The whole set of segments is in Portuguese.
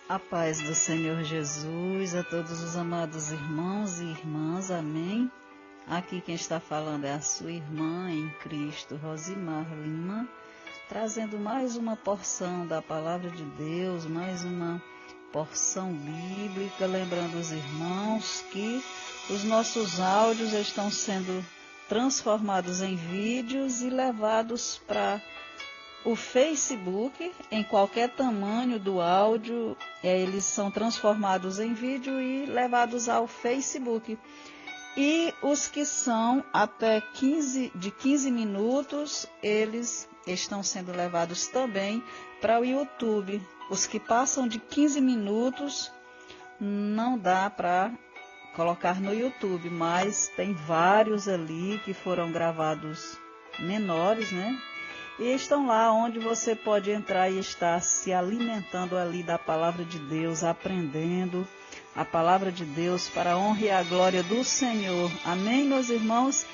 A paz do Senhor Jesus a todos os amados irmãos e irmãs, amém. Aqui quem está falando é a sua irmã em Cristo, Rosimar Lima, trazendo mais uma porção da Palavra de Deus, mais uma porção bíblica, lembrando os irmãos que os nossos áudios estão sendo transformados em vídeos e levados para o Facebook. Em qualquer tamanho do áudio, eles são transformados em vídeo e levados ao Facebook. E os que são até 15 minutos, eles estão sendo levados também para o YouTube. Os que passam de 15 minutos, não dá para colocar no YouTube, mas tem vários ali que foram gravados menores, né? E estão lá onde você pode entrar e estar se alimentando ali da palavra de Deus, aprendendo a palavra de Deus para a honra e a glória do Senhor. Amém, meus irmãos?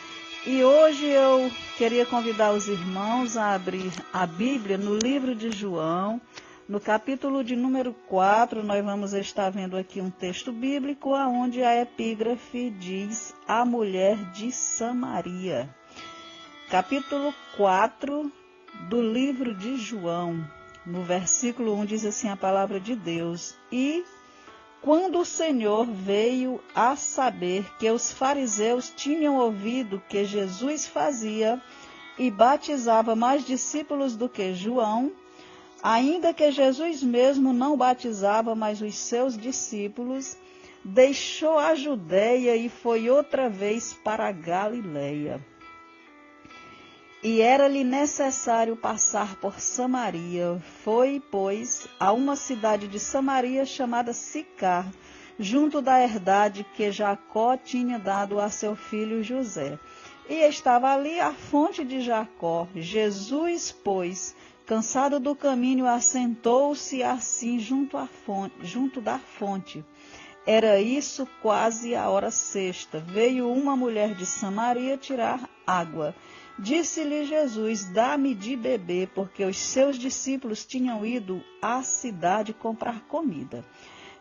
E hoje eu queria convidar os irmãos a abrir a Bíblia no livro de João, no capítulo de número 4, nós vamos estar vendo aqui um texto bíblico onde a epígrafe diz a mulher de Samaria. Capítulo 4 do livro de João, no versículo 1 diz assim a palavra de Deus: E quando o Senhor veio a saber que os fariseus tinham ouvido que Jesus fazia e batizava mais discípulos do que João, ainda que Jesus mesmo não batizava, mas os seus discípulos, deixou a Judeia e foi outra vez para a Galileia. E era-lhe necessário passar por Samaria. Foi, pois, a uma cidade de Samaria chamada Sicar, junto da herdade que Jacó tinha dado a seu filho José. E estava ali a fonte de Jacó. Jesus, pois, cansado do caminho, assentou-se assim junto da fonte. Era isso quase a hora sexta. Veio uma mulher de Samaria tirar água. Disse-lhe Jesus: dá-me de beber, porque os seus discípulos tinham ido à cidade comprar comida.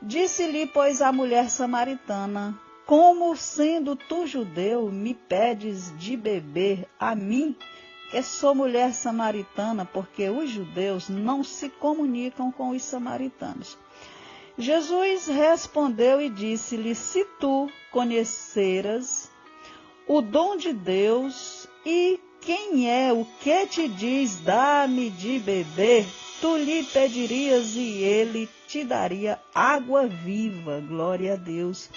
Disse-lhe, pois, a mulher samaritana: como, sendo tu judeu, me pedes de beber a mim, que sou mulher samaritana? Porque os judeus não se comunicam com os samaritanos. Jesus respondeu e disse-lhe: se tu conheceras o dom de Deus e quem é o que te diz, dá-me de beber, tu lhe pedirias e ele te daria água viva. Glória a Deus.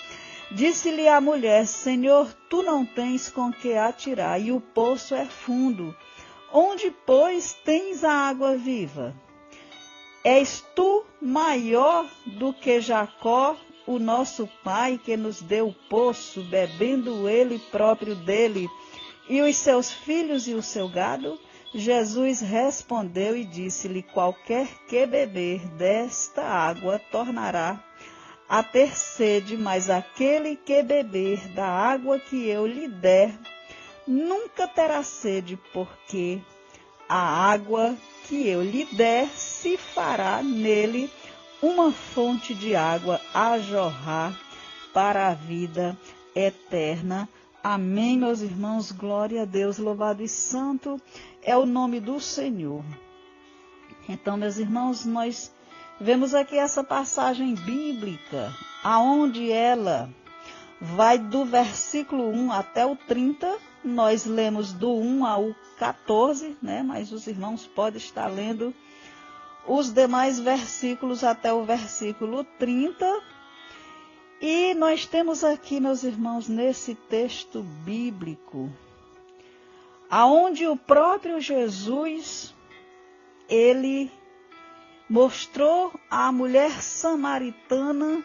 Disse-lhe a mulher: Senhor, tu não tens com que atirar e o poço é fundo. Onde, pois, tens a água viva? És tu maior do que Jacó, o nosso pai, que nos deu o poço, bebendo ele próprio dele, e os seus filhos e o seu gado? Jesus respondeu e disse-lhe: qualquer que beber desta água tornará a ter sede, mas aquele que beber da água que eu lhe der nunca terá sede, porque a água que eu lhe der se fará nele uma fonte de água a jorrar para a vida eterna. Amém, meus irmãos, glória a Deus, louvado e santo é o nome do Senhor. Então, meus irmãos, nós vemos aqui essa passagem bíblica, aonde ela vai do versículo 1 até o 30, nós lemos do 1 ao 14, né? Mas os irmãos podem estar lendo os demais versículos até o versículo 30, e nós temos aqui, meus irmãos, nesse texto bíblico, aonde o próprio Jesus, ele mostrou à mulher samaritana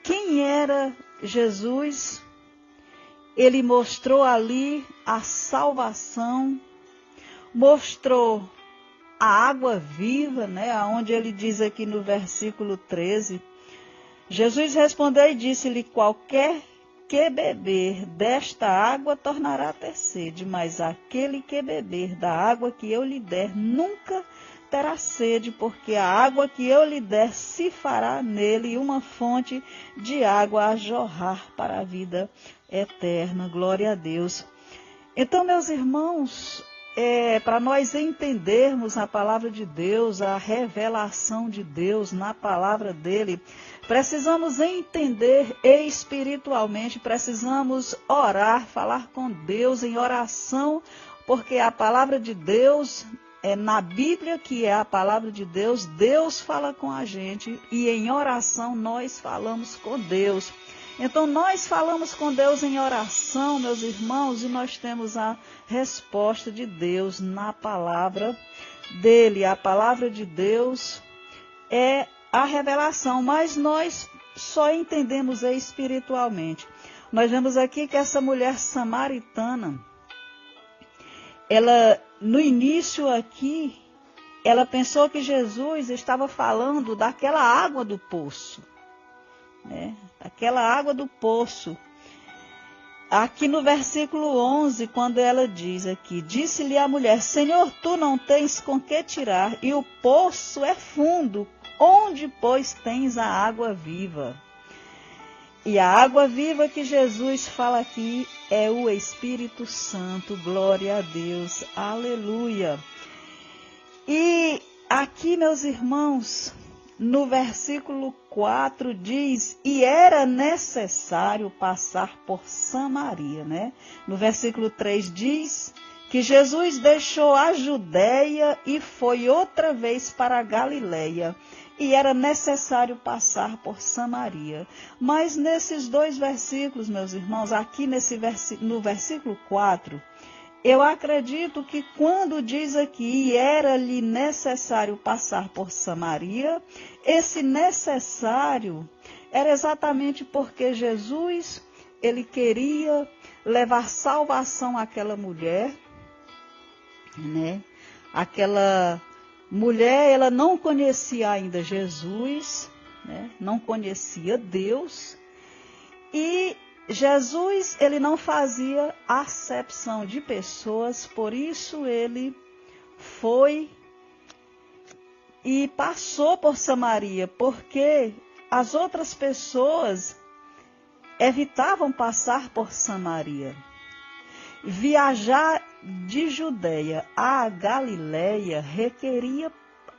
quem era Jesus. Ele mostrou ali a salvação, mostrou a água viva, né? Onde ele diz aqui no versículo 13, Jesus respondeu e disse-lhe: qualquer que beber desta água tornará a ter sede, mas aquele que beber da água que eu lhe der nunca terá sede, porque a água que eu lhe der se fará nele uma fonte de água a jorrar para a vida eterna. Glória a Deus. Então, meus irmãos, para nós entendermos a palavra de Deus, a revelação de Deus na palavra dele, precisamos entender espiritualmente, precisamos orar, falar com Deus em oração, porque a palavra de Deus na Bíblia, que é a palavra de Deus, Deus fala com a gente e em oração nós falamos com Deus. Então nós falamos com Deus em oração, meus irmãos, e nós temos a resposta de Deus na palavra dele. A palavra de Deus é a revelação, mas nós só entendemos espiritualmente. Nós vemos aqui que essa mulher samaritana, ela, no início aqui, ela pensou que Jesus estava falando daquela água do poço, né? Aquela água do poço. Aqui no versículo 11, quando ela diz aqui, disse-lhe a mulher, Senhor, tu não tens com que tirar, e o poço é fundo, onde, pois, tens a água viva? E a água viva que Jesus fala aqui é o Espírito Santo, glória a Deus, aleluia. E aqui, meus irmãos, no versículo 4 diz, e era necessário passar por Samaria, né? No versículo 3 diz que Jesus deixou a Judéia e foi outra vez para a Galileia. E era necessário passar por Samaria. Mas nesses dois versículos, meus irmãos, aqui no versículo 4, eu acredito que quando diz aqui, era-lhe necessário passar por Samaria, esse necessário era exatamente porque Jesus, ele queria levar salvação àquela mulher, né? Aquela mulher, ela não conhecia ainda Jesus, né? Não conhecia Deus, e Jesus, ele não fazia acepção de pessoas, por isso ele foi e passou por Samaria, porque as outras pessoas evitavam passar por Samaria. Viajar de Judeia a Galileia requeria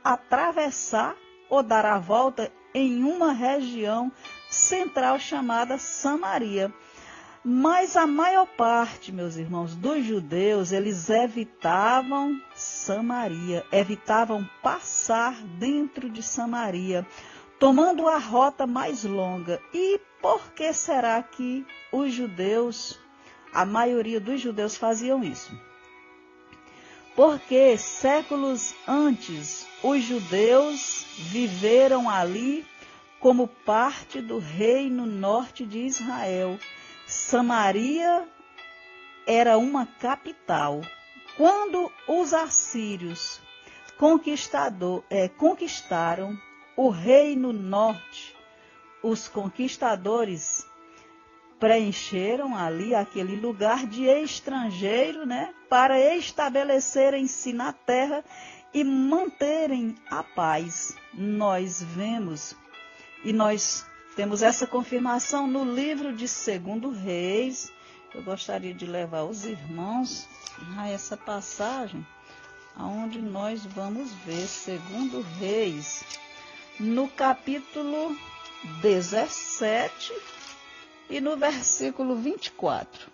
atravessar ou dar a volta em uma região central chamada Samaria. Mas a maior parte, meus irmãos, dos judeus, eles evitavam Samaria, evitavam passar dentro de Samaria, tomando a rota mais longa. E por que será que os judeus, a maioria dos judeus faziam isso? Porque séculos antes, os judeus viveram ali como parte do reino norte de Israel. Samaria era uma capital. Quando os assírios conquistaram o reino norte, os conquistadores preencheram ali aquele lugar de estrangeiro, né, para estabelecerem-se na terra e manterem a paz. Nós vemos e nós temos essa confirmação no livro de 2 Reis. Eu gostaria de levar os irmãos a essa passagem, onde nós vamos ver 2 Reis, no capítulo 17 e no versículo 24.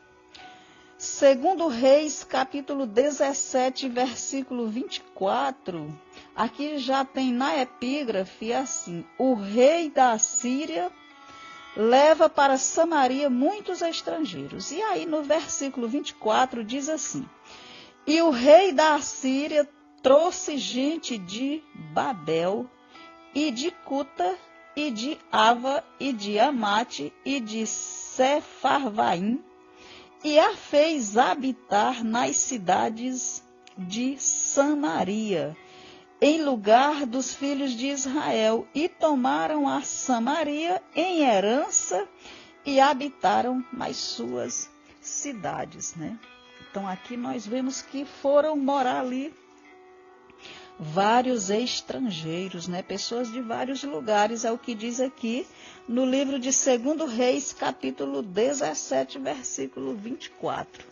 2 Reis, capítulo 17, versículo 24, aqui já tem na epígrafe assim, o rei da Síria leva para Samaria muitos estrangeiros. E aí no versículo 24 diz assim, e o rei da Síria trouxe gente de Babel e de Cuta e de Ava e de Amate e de Sefarvaim, e a fez habitar nas cidades de Samaria, em lugar dos filhos de Israel, e tomaram a Samaria em herança e habitaram nas suas cidades, né? Então aqui nós vemos que foram morar ali vários estrangeiros, né? Pessoas de vários lugares, é o que diz aqui no livro de 2 Reis, capítulo 17, versículo 24.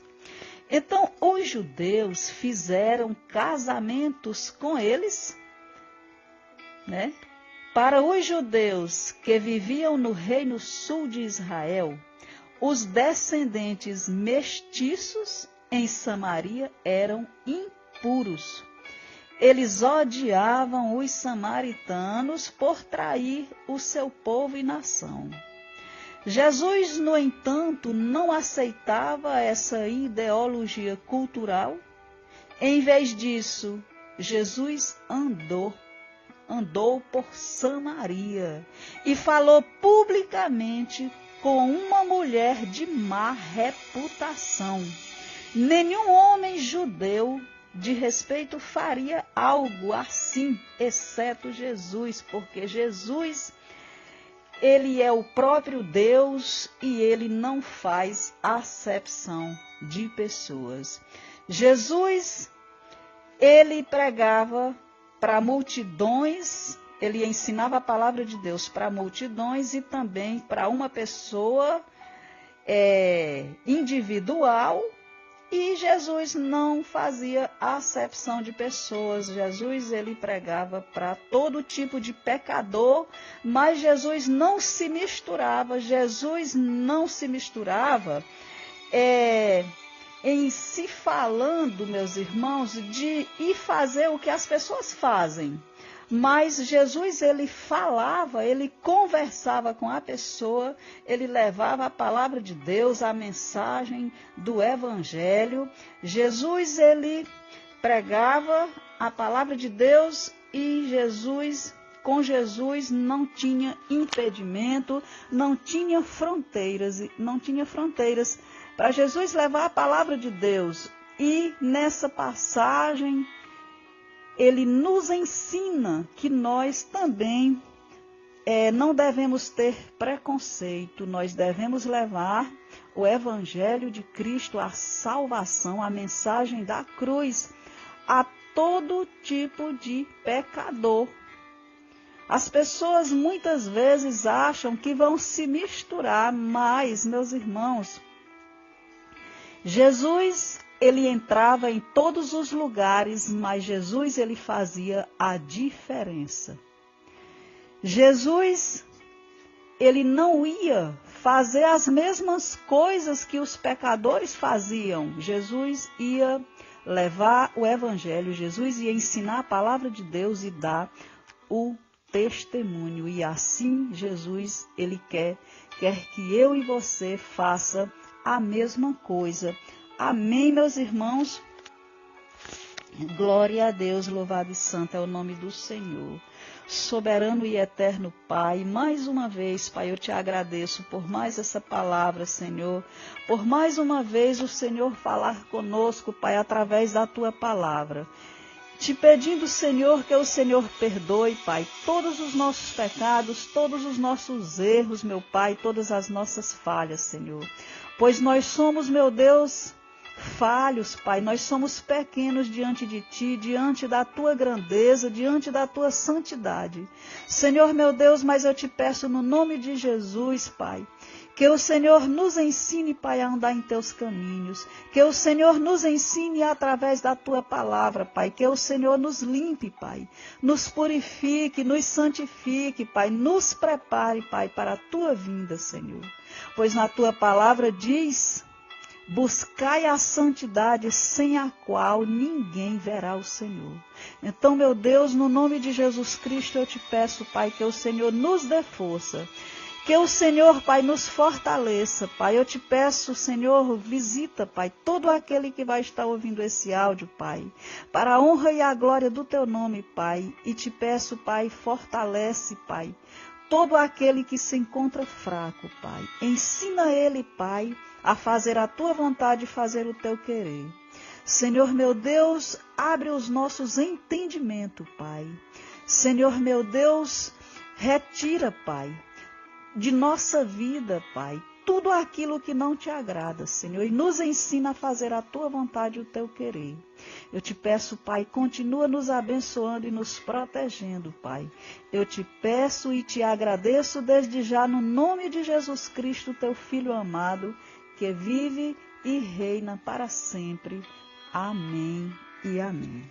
Então, os judeus fizeram casamentos com eles, né? Para os judeus que viviam no reino sul de Israel, os descendentes mestiços em Samaria eram impuros. Eles odiavam os samaritanos por trair o seu povo e nação. Jesus, no entanto, não aceitava essa ideologia cultural. Em vez disso, Jesus andou por Samaria e falou publicamente com uma mulher de má reputação. Nenhum homem judeu de respeito faria algo assim, exceto Jesus, porque Jesus, ele é o próprio Deus e ele não faz acepção de pessoas. Jesus, ele pregava para multidões, ele ensinava a palavra de Deus para multidões e também para uma pessoa individual. E Jesus não fazia acepção de pessoas. Jesus, ele pregava para todo tipo de pecador, mas Jesus não se misturava. Jesus não se misturava em se falando, meus irmãos, de ir fazer o que as pessoas fazem. Mas Jesus, ele falava, ele conversava com a pessoa, ele levava a palavra de Deus, a mensagem do Evangelho. Jesus, ele pregava a palavra de Deus e com Jesus não tinha impedimento, não tinha fronteiras. Para Jesus levar a palavra de Deus. E nessa passagem, ele nos ensina que nós também não devemos ter preconceito, nós devemos levar o Evangelho de Cristo, a salvação, a mensagem da cruz, a todo tipo de pecador. As pessoas muitas vezes acham que vão se misturar, mas, meus irmãos, Jesus, ele entrava em todos os lugares, mas Jesus, ele fazia a diferença. Jesus, ele não ia fazer as mesmas coisas que os pecadores faziam. Jesus ia levar o Evangelho, Jesus ia ensinar a palavra de Deus e dar o testemunho. E assim, Jesus, ele quer que eu e você faça a mesma coisa. Amém, meus irmãos? Glória a Deus, louvado e santo é o nome do Senhor. Soberano e eterno Pai, mais uma vez, Pai, eu te agradeço por mais essa palavra, Senhor. Por mais uma vez o Senhor falar conosco, Pai, através da tua palavra. Te pedindo, Senhor, que o Senhor perdoe, Pai, todos os nossos pecados, todos os nossos erros, meu Pai, todas as nossas falhas, Senhor. Pois nós somos, meu Deus, falhos, Pai, nós somos pequenos diante de Ti, diante da Tua grandeza, diante da Tua santidade. Senhor, meu Deus, mas eu te peço no nome de Jesus, Pai, que o Senhor nos ensine, Pai, a andar em Teus caminhos, que o Senhor nos ensine através da Tua palavra, Pai, que o Senhor nos limpe, Pai, nos purifique, nos santifique, Pai, nos prepare, Pai, para a Tua vinda, Senhor. Pois na Tua palavra diz: buscai a santidade sem a qual ninguém verá o Senhor. Então, meu Deus, no nome de Jesus Cristo, eu te peço, Pai, que o Senhor nos dê força, que o Senhor, Pai, nos fortaleça, Pai. Eu te peço, Senhor, visita, Pai, todo aquele que vai estar ouvindo esse áudio, Pai, para a honra e a glória do Teu nome, Pai. E te peço, Pai, fortalece, Pai, todo aquele que se encontra fraco, Pai. Ensina ele, Pai, a fazer a Tua vontade e fazer o Teu querer. Senhor, meu Deus, abre os nossos entendimentos, Pai. Senhor, meu Deus, retira, Pai, de nossa vida, Pai, tudo aquilo que não te agrada, Senhor, e nos ensina a fazer a tua vontade e o teu querer. Eu te peço, Pai, continua nos abençoando e nos protegendo, Pai. Eu te peço e te agradeço desde já no nome de Jesus Cristo, teu Filho amado, que vive e reina para sempre. Amém e amém.